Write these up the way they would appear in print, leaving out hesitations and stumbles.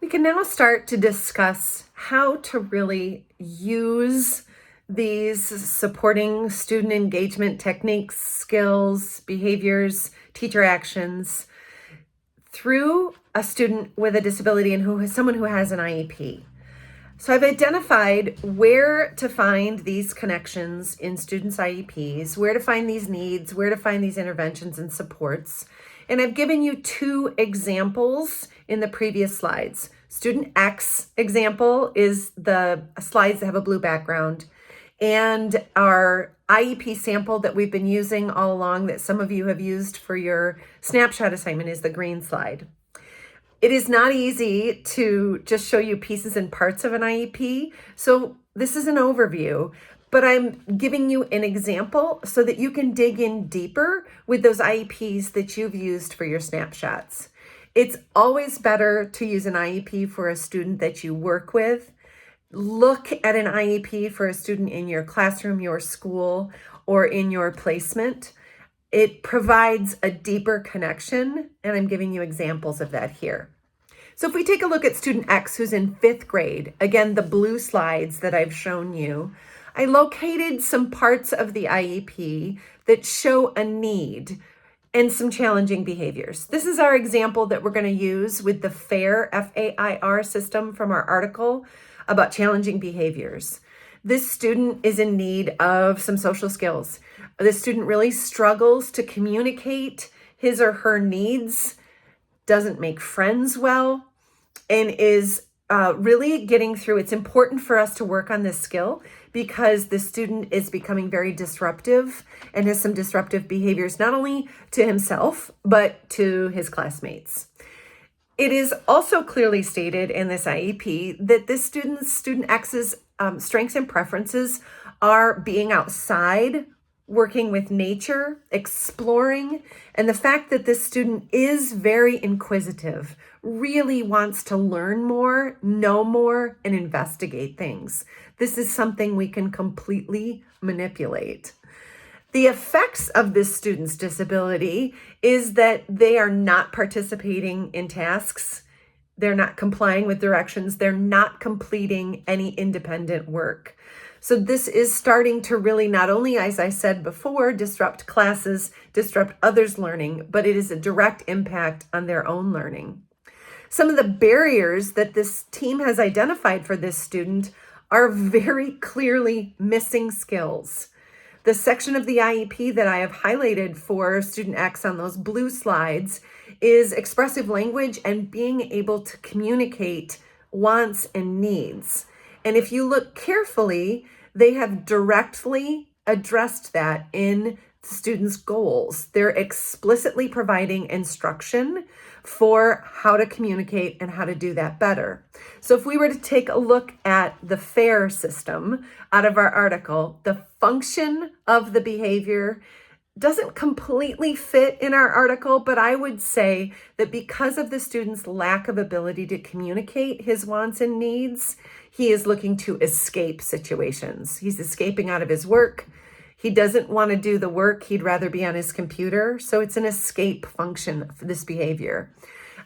We can now start to discuss how to really use these supporting student engagement techniques, skills, behaviors, teacher actions through a student with a disability and someone who has an IEP. So I've identified where to find these connections in students' IEPs, where to find these needs, where to find these interventions and supports. And I've given you two examples in the previous slides. Student X example is the slides that have a blue background. And our IEP sample that we've been using all along that some of you have used for your snapshot assignment is the green slide. It is not easy to just show you pieces and parts of an IEP. So this is an overview, but I'm giving you an example so that you can dig in deeper with those IEPs that you've used for your snapshots. It's always better to use an IEP for a student that you work with. Look at an IEP for a student in your classroom, your school, or in your placement. It provides a deeper connection, and I'm giving you examples of that here. So if we take a look at student X, who's in 5th grade, again, the blue slides that I've shown you, I located some parts of the IEP that show a need and some challenging behaviors. This is our example that we're going to use with the FAIR, F-A-I-R system from our article about challenging behaviors. This student is in need of some social skills. This student really struggles to communicate his or her needs, doesn't make friends well, and is really getting through. It's important for us to work on this skill because the student is becoming very disruptive and has some disruptive behaviors, not only to himself, but to his classmates. It is also clearly stated in this IEP that this student X's strengths and preferences are being outside, working with nature, exploring, and the fact that this student is very inquisitive, really wants to learn more, know more, and investigate things. This is something we can completely manipulate. The effects of this student's disability is that they are not participating in tasks. They're not complying with directions. They're not completing any independent work. So this is starting to really not only, as I said before, disrupt classes, disrupt others' learning, but it is a direct impact on their own learning. Some of the barriers that this team has identified for this student are very clearly missing skills. The section of the IEP that I have highlighted for student X on those blue slides is expressive language and being able to communicate wants and needs. And if you look carefully, they have directly addressed that in the students' goals. They're explicitly providing instruction for how to communicate and how to do that better. So if we were to take a look at the FAIR system out of our article, the function of the behavior doesn't completely fit in our article, but I would say that because of the student's lack of ability to communicate his wants and needs, he is looking to escape situations. He's escaping out of his work. He doesn't want to do the work. He'd rather be on his computer. So it's an escape function for this behavior.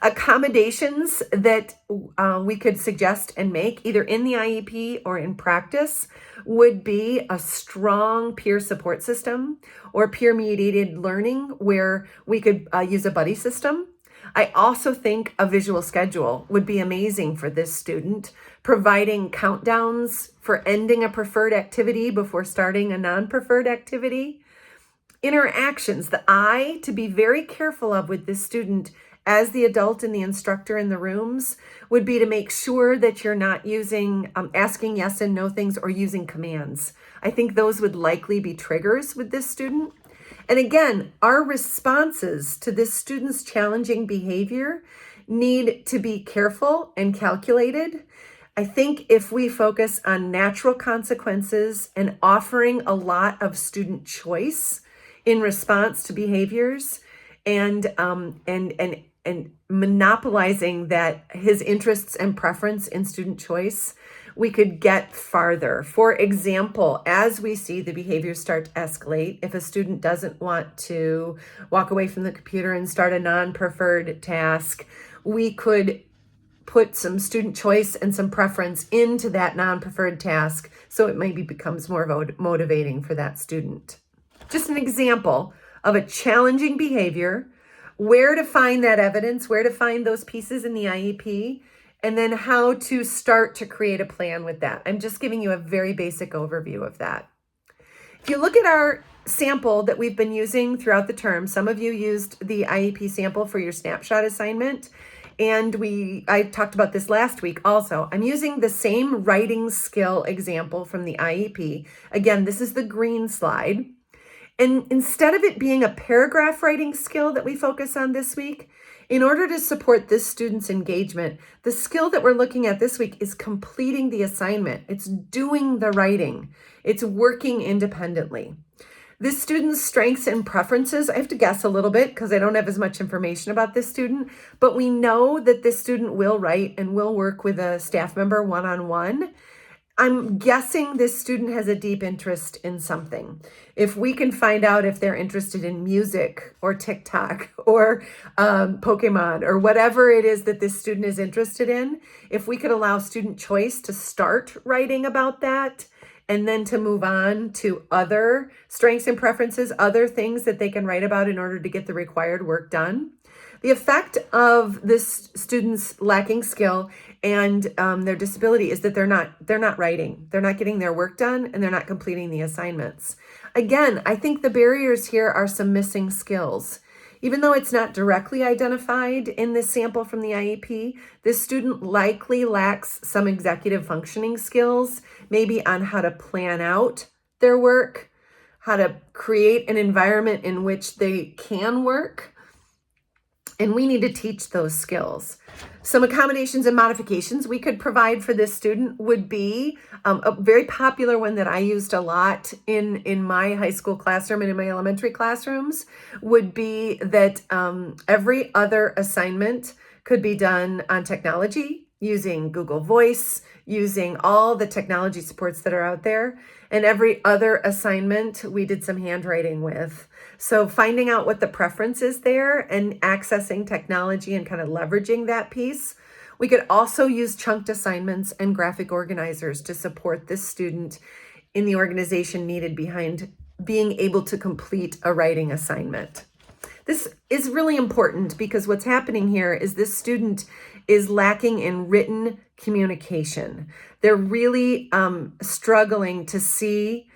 Accommodations that we could suggest and make either in the IEP or in practice would be a strong peer support system or peer mediated learning where we could use a buddy system. I also think a visual schedule would be amazing for this student, providing countdowns for ending a preferred activity before starting a non-preferred activity. Interactions, the I to be very careful of with this student as the adult and the instructor in the rooms would be to make sure that you're not using asking yes and no things or using commands. I think those would likely be triggers with this student. And again, our responses to this student's challenging behavior need to be careful and calculated. I think if we focus on natural consequences and offering a lot of student choice in response to behaviors and monopolizing that his interests and preference in student choice, we could get farther. For example, as we see the behaviors start to escalate, if a student doesn't want to walk away from the computer and start a non-preferred task, we could put some student choice and some preference into that non-preferred task so it maybe becomes more motivating for that student. Just an example of a challenging behavior, where to find that evidence, where to find those pieces in the IEP, and then how to start to create a plan with that. I'm just giving you a very basic overview of that. If you look at our sample that we've been using throughout the term, some of you used the IEP sample for your snapshot assignment, and I talked about this last week also. I'm using the same writing skill example from the IEP. Again, this is the green slide. And instead of it being a paragraph writing skill that we focus on this week, in order to support this student's engagement, the skill that we're looking at this week is completing the assignment. It's doing the writing. It's working independently. This student's strengths and preferences, I have to guess a little bit because I don't have as much information about this student, but we know that this student will write and will work with a staff member one-on-one. I'm guessing this student has a deep interest in something. If we can find out if they're interested in music or TikTok or Pokemon or whatever it is that this student is interested in, if we could allow student choice to start writing about that and then to move on to other strengths and preferences, other things that they can write about in order to get the required work done. The effect of this student's lacking skill and their disability is that they're not writing, they're not getting their work done, and they're not completing the assignments. Again, I think the barriers here are some missing skills. Even though it's not directly identified in this sample from the IEP, this student likely lacks some executive functioning skills, maybe on how to plan out their work, how to create an environment in which they can work. And we need to teach those skills. Some accommodations and modifications we could provide for this student would be a very popular one that I used a lot in my high school classroom and in my elementary classrooms would be that every other assignment could be done on technology using Google Voice, using all the technology supports that are out there. And every other assignment we did some handwriting with. So finding out what the preference is there and accessing technology and kind of leveraging that piece. We could also use chunked assignments and graphic organizers to support this student in the organization needed behind being able to complete a writing assignment. This is really important because what's happening here is this student is lacking in written communication. They're really struggling to see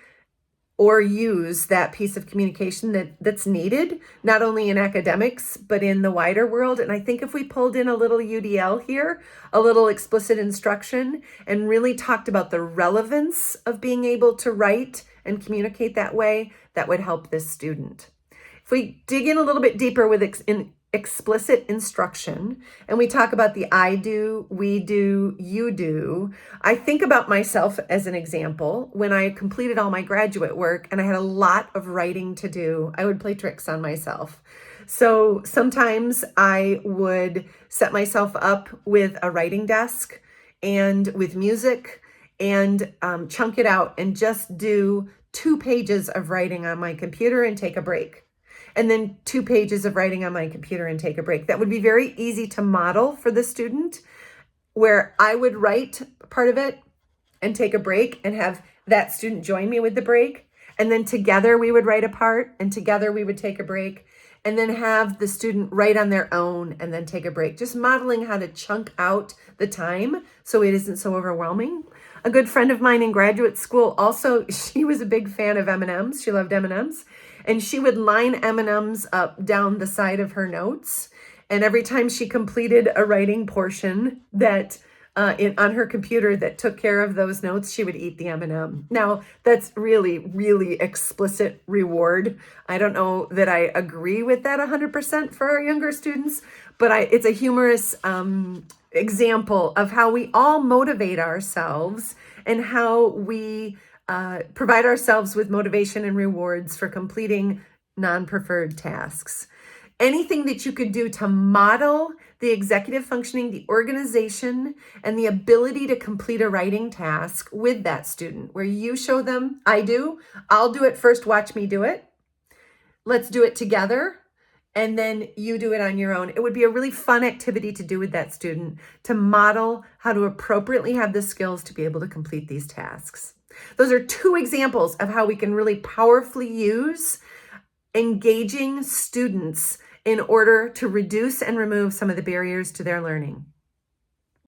or use that piece of communication that's needed, not only in academics, but in the wider world. And I think if we pulled in a little UDL here, a little explicit instruction, and really talked about the relevance of being able to write and communicate that way, that would help this student. If we dig in a little bit deeper with explicit instruction, and we talk about the I do, we do, you do, I think about myself as an example. When I completed all my graduate work and I had a lot of writing to do, I would play tricks on myself. So sometimes I would set myself up with a writing desk and with music and chunk it out and just do 2 pages of writing on my computer and take a break. And then 2 pages of writing on my computer and take a break. That would be very easy to model for the student, where I would write part of it and take a break and have that student join me with the break. And then together we would write a part and together we would take a break and then have the student write on their own and then take a break. Just modeling how to chunk out the time so it isn't so overwhelming. A good friend of mine in graduate school also, she was a big fan of M&Ms. She loved M&Ms. And she would line M&Ms up down the side of her notes. And every time she completed a writing portion that on her computer that took care of those notes, she would eat the M&M. Now, that's really, really explicit reward. I don't know that I agree with that 100% for our younger students, but it's a humorous example of how we all motivate ourselves and how we provide ourselves with motivation and rewards for completing non-preferred tasks. Anything that you could do to model the executive functioning, the organization, and the ability to complete a writing task with that student, where you show them, I'll do it first, watch me do it. Let's do it together. and then you do it on your own. It would be a really fun activity to do with that student to model how to appropriately have the skills to be able to complete these tasks. Those are two examples of how we can really powerfully use engaging students in order to reduce and remove some of the barriers to their learning.